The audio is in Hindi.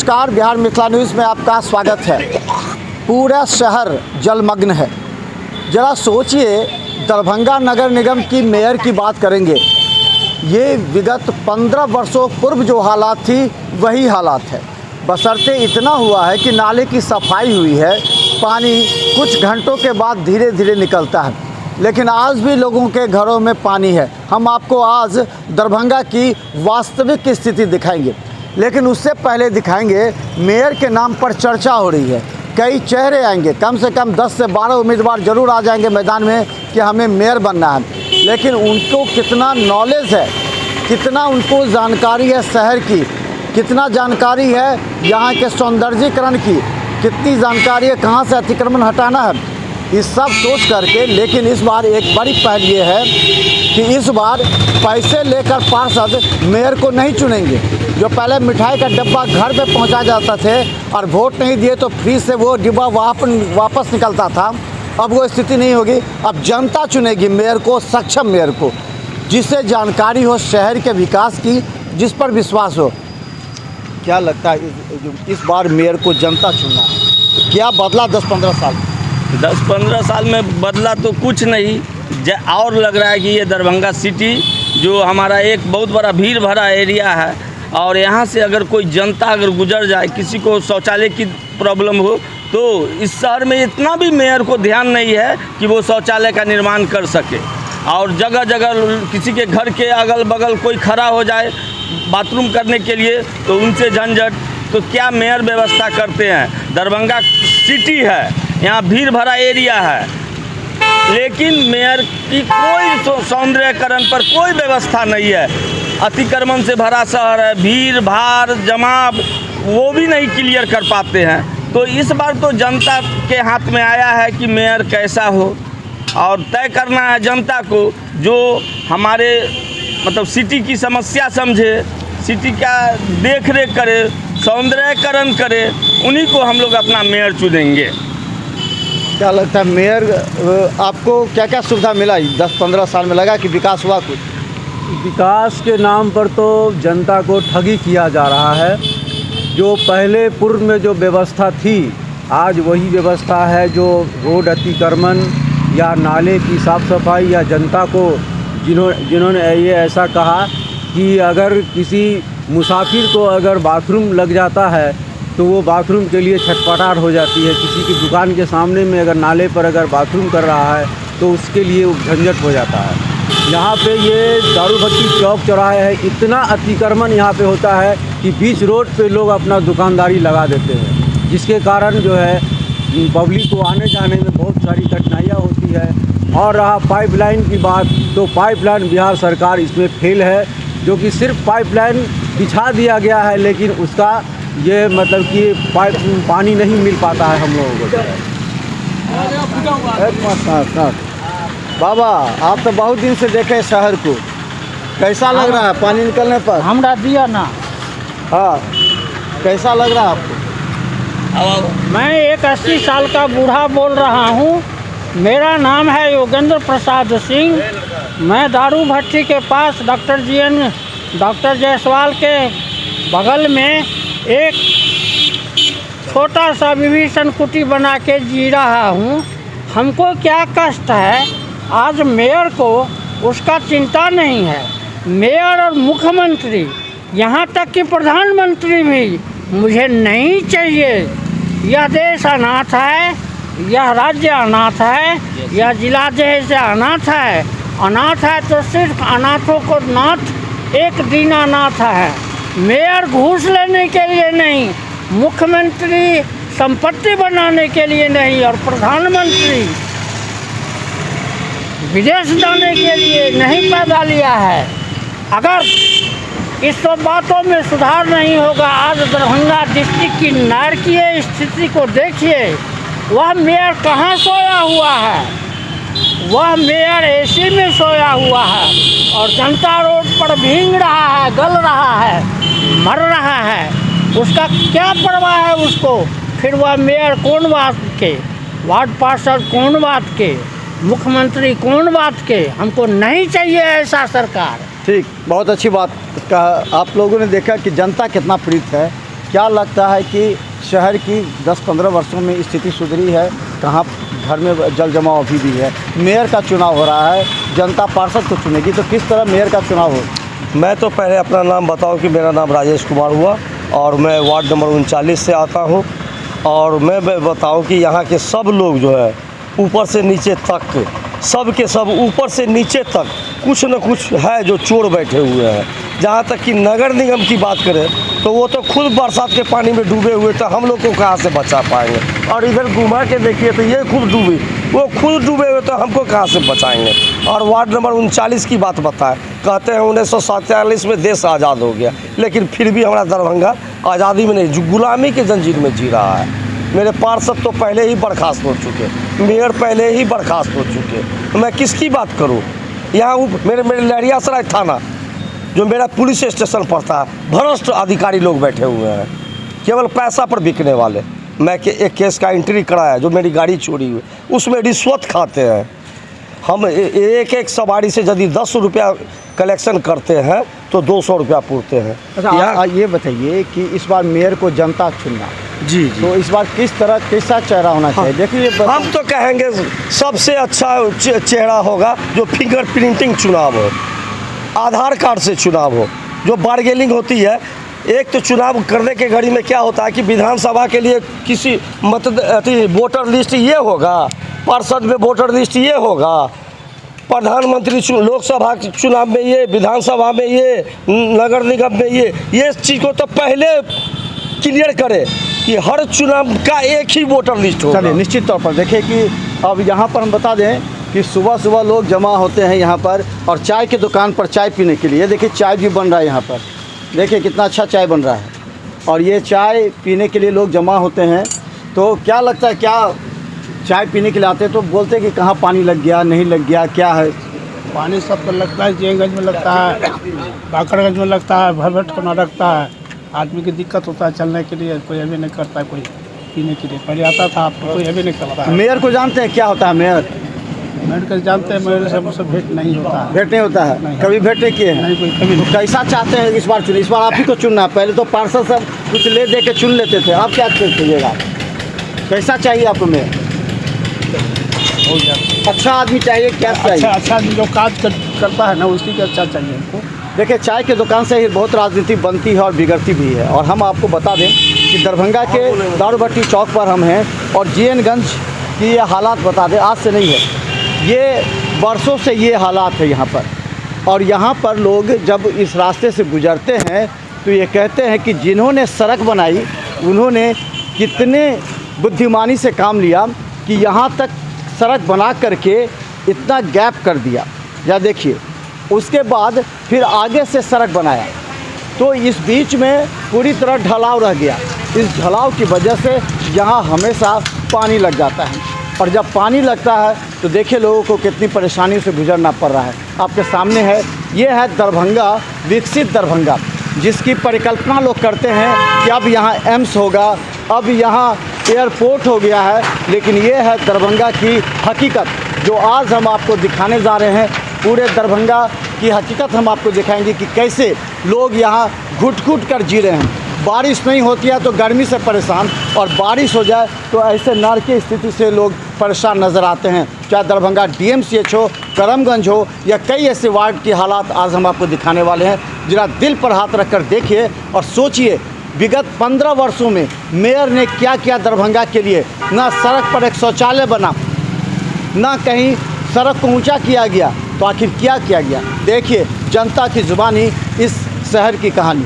नमस्कार, बिहार मिथिला न्यूज़ में आपका स्वागत है। पूरा शहर जलमग्न है। ज़रा सोचिए, दरभंगा नगर निगम की मेयर की बात करेंगे। ये विगत 15 वर्षों पूर्व जो हालात थी वही हालात है। बशर्ते इतना हुआ है कि नाले की सफाई हुई है, पानी कुछ घंटों के बाद धीरे धीरे निकलता है, लेकिन आज भी लोगों के घरों में पानी है। हम आपको आज दरभंगा की वास्तविक स्थिति दिखाएंगे, लेकिन उससे पहले दिखाएंगे मेयर के नाम पर चर्चा हो रही है। कई चेहरे आएंगे, कम से कम 10 से 12 उम्मीदवार ज़रूर आ जाएंगे मैदान में कि हमें मेयर बनना है, लेकिन उनको कितना नॉलेज है, कितना उनको जानकारी है शहर की, कितना जानकारी है यहाँ के सौंदर्यीकरण की, कितनी जानकारी है कहाँ से अतिक्रमण हटाना है, इस सब सोच करके। लेकिन इस बार एक बड़ी पहल ये है कि इस बार पैसे लेकर पार्षद मेयर को नहीं चुनेंगे। जो पहले मिठाई का डब्बा घर पे पहुंचा जाता थे और वोट नहीं दिए तो फ्री से वो डिब्बा वापस निकलता था, अब वो स्थिति नहीं होगी। अब जनता चुनेगी मेयर को, सक्षम मेयर को, जिससे जानकारी हो शहर के विकास की, जिस पर विश्वास हो। क्या लगता है इस बार मेयर को जनता चुनना, क्या बदला 10-15 साल? 10-15 साल में बदला तो कुछ नहीं, और लग रहा है कि ये दरभंगा सिटी जो हमारा एक बहुत बड़ा भीड़ भरा एरिया है, और यहाँ से अगर कोई जनता अगर गुजर जाए, किसी को शौचालय की प्रॉब्लम हो, तो इस शहर में इतना भी मेयर को ध्यान नहीं है कि वो शौचालय का निर्माण कर सके। और जगह जगह किसी के घर के अगल बगल कोई खड़ा हो जाए बाथरूम करने के लिए तो उनसे झंझट, तो क्या मेयर व्यवस्था करते हैं? दरभंगा सिटी है, यहाँ भीड़ भरा एरिया है, लेकिन मेयर की कोई सौंदर्यकरण पर कोई व्यवस्था नहीं है। अतिक्रमण से भरा शहर है, भीड़ भाड़ जमाव वो भी नहीं क्लियर कर पाते हैं। तो इस बार तो जनता के हाथ में आया है कि मेयर कैसा हो, और तय करना है जनता को जो हमारे मतलब सिटी की समस्या समझे, सिटी का देख रेख करे, सौंदर्यकरण करे, उन्हीं को हम लोग अपना मेयर चुनेंगे। क्या लगता है मेयर आपको क्या क्या सुविधा मिला 10-15 साल में? लगा कि विकास हुआ कुछ? विकास के नाम पर तो जनता को ठगी किया जा रहा है। जो पहले पूर्व में जो व्यवस्था थी, आज वही व्यवस्था है। जो रोड अतिक्रमण या नाले की साफ़ सफाई, या जनता को जिन्होंने ये ऐसा कहा कि अगर किसी मुसाफिर को अगर बाथरूम लग जाता है तो वो बाथरूम के लिए छटपटाहट हो जाती है। किसी की दुकान के सामने में अगर नाले पर अगर बाथरूम कर रहा है तो उसके लिए झंझट हो जाता है। यहाँ पे ये दारू भट्टी चौक चौराहे है, इतना अतिक्रमण यहाँ पे होता है कि बीच रोड पे लोग अपना दुकानदारी लगा देते हैं, जिसके कारण जो है पब्लिक को आने जाने में बहुत सारी कठिनाइयाँ होती है। और रहा पाइपलाइन की बात, तो पाइपलाइन बिहार सरकार इसमें फेल है। जो कि सिर्फ पाइपलाइन बिछा दिया गया है, लेकिन उसका ये मतलब कि पानी नहीं मिल पाता है हम लोगों को। बाबा, आप तो बहुत दिन से देखे शहर को, कैसा लग रहा है पानी निकलने पर? हमरा दिया ना। हाँ, कैसा लग रहा है आपको? मैं एक 80 साल का बूढ़ा बोल रहा हूँ। मेरा नाम है योगेंद्र प्रसाद सिंह। मैं दारू भट्टी के पास डॉक्टर जायसवाल के बगल में एक छोटा सा विभीषण कुटी बना के जी रहा हूँ। हमको क्या कष्ट है, आज मेयर को उसका चिंता नहीं है। मेयर और मुख्यमंत्री, यहाँ तक कि प्रधानमंत्री भी मुझे नहीं चाहिए। यह देश अनाथ है, यह राज्य अनाथ है, यह जिला जैसे अनाथ है। अनाथ है तो सिर्फ अनाथों को नाथ एक दीनानाथ है। मेयर घूस लेने के लिए नहीं, मुख्यमंत्री संपत्ति बनाने के लिए नहीं, और प्रधानमंत्री विदेश जाने के लिए नहीं पैदा लिया है। अगर इस सब बातों में सुधार नहीं होगा, आज दरभंगा डिस्ट्रिक्ट की नारकीय स्थिति को देखिए। वह मेयर कहाँ सोया हुआ है? वह मेयर एसी में सोया हुआ है, और जनता रोड पर भींग रहा है, गल रहा है, मर रहा है। उसका क्या परवाह है उसको? फिर वह मेयर कौन बात के, वार्ड पार्षद कौन बात के, मुख्यमंत्री कौन बात के? हमको नहीं चाहिए ऐसा सरकार। ठीक, बहुत अच्छी बात कहा। आप लोगों ने देखा कि जनता कितना प्रीत है। क्या लगता है कि शहर की 10-15 वर्षों में स्थिति सुधरी है? कहाँ घर में जल जमाव अभी भी है? मेयर का चुनाव हो रहा है, जनता पार्षद को चुनेगी, तो किस तरह मेयर का चुनाव हो? मैं तो पहले अपना नाम बताऊं कि मेरा नाम राजेश कुमार हुआ और मैं वार्ड नंबर 39 से आता हूं। और मैं बताऊं कि यहाँ के सब लोग जो है ऊपर से नीचे तक, सब के सब ऊपर से नीचे तक कुछ न कुछ है जो चोर बैठे हुए हैं। जहाँ तक कि नगर निगम की बात करें तो वो तो खुद बरसात के पानी में डूबे हुए, तो हम लोग को कहाँ से बचा पाएंगे। और इधर घुमा के देखिए तो ये खुद डूबी, वो खुद डूबे हुए, तो हमको कहाँ से बचाएंगे। और वार्ड नंबर 39 की बात बताएं, कहते हैं 1947 में देश आज़ाद हो गया, लेकिन फिर भी हमारा दरभंगा आज़ादी में नहीं, गुलामी के जंजीर में जी रहा है। मेरे पार्षद तो पहले ही बर्खास्त हो चुके, मेयर पहले ही बर्खास्त हो चुके, तो मैं किसकी बात करूँ। यहाँ मेरे लहरियासराय थाना जो मेरा पुलिस स्टेशन पड़ता है, भ्रष्ट अधिकारी लोग बैठे हुए हैं, केवल पैसा पर बिकने वाले। मैं एक केस का एंट्री कराया जो मेरी गाड़ी चोरी हुई, उसमें रिश्वत खाते हैं। हम एक सवारी से यदि 10 रुपया कलेक्शन करते हैं तो 200 रुपया पूरते हैं। अच्छा, ये बताइए कि इस बार मेयर को जनता चुनना, जी तो इस बार किस तरह कैसा चेहरा होना चाहिए? देखिए, हम तो कहेंगे सबसे अच्छा चेहरा होगा जो फिंगर प्रिंटिंग चुनाव हो, आधार कार्ड से चुनाव हो, जो बार्गेनिंग होती है। एक तो चुनाव करने के घड़ी में क्या होता है कि विधानसभा के लिए किसी वोटर लिस्ट ये होगा, पार्षद में वोटर लिस्ट ये होगा, प्रधानमंत्री लोकसभा चुनाव में ये, विधानसभा में ये, नगर निगम में ये चीज़ को तो पहले क्लियर करे कि हर चुनाव का एक ही वोटर लिस्ट होगा। चलिए, निश्चित तौर पर देखिए कि अब यहाँ पर हम बता दें कि सुबह सुबह लोग जमा होते हैं यहाँ पर, और चाय की दुकान पर चाय पीने के लिए। देखिए, चाय भी बन रहा है यहाँ पर, देखिए कितना अच्छा चाय बन रहा है, और ये चाय पीने के लिए लोग जमा होते हैं। तो क्या लगता है, क्या चाय पीने के लिए आते हैं तो बोलते हैं कि कहाँ पानी लग गया, नहीं लग गया, क्या है? पानी सब तो लगता है, जयगंज में लगता है, बाकरगंज में लगता है, भरभट को ना लगता है। आदमी की दिक्कत होता है चलने के लिए, कोई अभी नहीं करता है, कोई पीने के लिए पहले आता था, अब तो कोई अभी नहीं करता है। मेयर को जानते हैं क्या होता है? मेयर को जानते हैं, मेरे से मुझसे भेंट नहीं होता है। भेंट नहीं होता है? नहीं। कभी भेंट नहीं किए हैं? नहीं, कोई कभी नहीं। कैसा चाहते हैं इस बार चुने? इस बार आप ही को चुनना है। पहले तो पार्षद सब कुछ ले दे के चुन लेते थे, आप क्या चुनिएगा? कैसा चाहिए आपको मेयर? अच्छा आदमी चाहिए, क्या चाहिए? अच्छा जो काज करता है ना, उसकी भी अच्छा चाहिए हमको। देखिए, चाय की दुकान से ही बहुत राजनीति बनती है और बिगड़ती भी है। और हम आपको बता दें कि दरभंगा के दारूभट्टी चौक पर हम हैं, और जीएनगंज की ये हालात बता दें, आज से नहीं है, ये बरसों से ये हालात है यहाँ पर। और यहाँ पर लोग जब इस रास्ते से गुजरते हैं तो ये कहते हैं कि जिन्होंने सड़क बनाई उन्होंने कितने बुद्धिमानी से काम लिया कि यहाँ तक सड़क बना करके इतना गैप कर दिया। या देखिए, उसके बाद फिर आगे से सड़क बनाया, तो इस बीच में पूरी तरह ढलाव रह गया। इस ढलाव की वजह से यहाँ हमेशा पानी लग जाता है, और जब पानी लगता है तो देखिए लोगों को कितनी परेशानी से गुजरना पड़ रहा है। आपके सामने है, ये है दरभंगा, विकसित दरभंगा, जिसकी परिकल्पना लोग करते हैं कि अब यहाँ एम्स होगा, अब यहाँ एयरपोर्ट हो गया है, लेकिन ये है दरभंगा की हकीकत जो आज हम आपको दिखाने जा रहे हैं। पूरे दरभंगा की हकीकत हम आपको दिखाएंगे कि कैसे लोग यहाँ घुट-घुट कर जी रहे हैं। बारिश नहीं होती है तो गर्मी से परेशान, और बारिश हो जाए तो ऐसे नर्क की स्थिति से लोग परेशान नज़र आते हैं। चाहे दरभंगा डीएमसीएच हो, करमगंज हो, या कई ऐसे वार्ड की हालात आज हम आपको दिखाने वाले हैं। जरा दिल पर हाथ रखकर देखिए और सोचिए, विगत 15 वर्षों में मेयर ने क्या किया दरभंगा के लिए। ना सड़क पर एक शौचालय बना, ना कहीं सड़क को ऊंचा किया गया, तो आखिर क्या किया गया? देखिए जनता की ज़ुबानी इस शहर की कहानी।